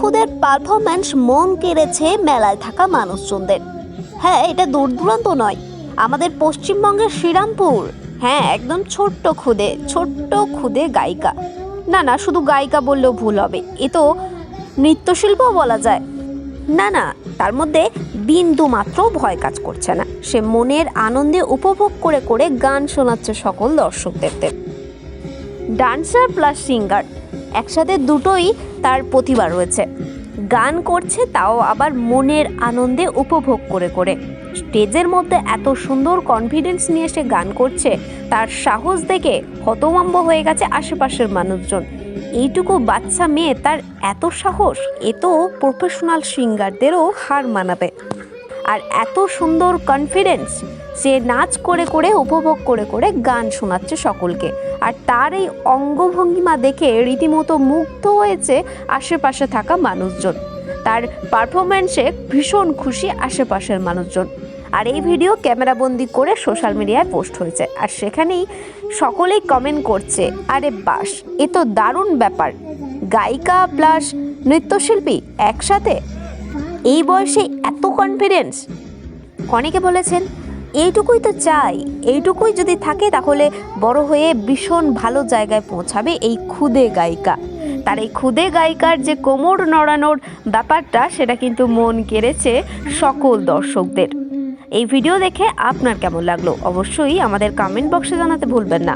খুদের পারফরম্যান্স মন কেড়েছে মেলায় থাকা মানুষজনদের। হ্যাঁ, এটা দূর দূরান্ত নয়, আমাদের পশ্চিমবঙ্গের শ্রীরামপুর। হ্যাঁ, একদম ছোট্ট খুদে গায়িকা। না, শুধু গায়িকা বললেও ভুল হবে, এ তো নৃত্যশিল্পও বলা যায়। না, তার মধ্যে বিন্দু মাত্র ভয় কাজ করছে না। সে মনের আনন্দে উপভোগ করে করে গান শোনাচ্ছে সকল দর্শকদের। ডান্সার প্লাস সিঙ্গার, একসাথে দুটোই তার প্রতিভা রয়েছে। গান করছে, তাও আবার মনের আনন্দে উপভোগ করে করে। স্টেজের মধ্যে এত সুন্দর কনফিডেন্স নিয়ে সে গান করছে, তার সাহস দেখে হতভম্ব হয়ে গেছে আশেপাশের মানুষজন। এইটুকু বাচ্চা মেয়ে, তার এত সাহস, এ তো প্রফেশনাল সিঙ্গারদেরও হার মানাবে। আর এত সুন্দর কনফিডেন্স, সে নাচ করে করে উপভোগ করে করে গান শোনাচ্ছে সকলকে। আর তার এই অঙ্গভঙ্গিমা দেখে রীতিমতো মুগ্ধ হয়েছে আশেপাশে থাকা মানুষজন। তার পারফরম্যান্সে ভীষণ খুশি আশেপাশের মানুষজন। আর এই ভিডিও ক্যামেরাবন্দি করে সোশ্যাল মিডিয়ায় পোস্ট হয়েছে, আর সেখানেই সকলেই কমেন্ট করছে, আরে বাস, এ তো দারুণ ব্যাপার, গায়িকা প্লাস নৃত্যশিল্পী একসাথে, এই বয়সে এত কনফিডেন্স। অনেকে বলেছেন এইটুকুই তো চাই, এইটুকুই যদি থাকে তাহলে বড় হয়ে ভীষণ ভালো জায়গায় পৌঁছাবে এই খুদে গায়িকা। তার এই খুদে গায়িকার যে কোমর নড়ানোর ব্যাপারটা, সেটা কিন্তু মন কেড়েছে সকল দর্শকদের। এই ভিডিও দেখে আপনার কেমন লাগলো অবশ্যই আমাদের কমেন্ট বক্সে জানাতে ভুলবেন না।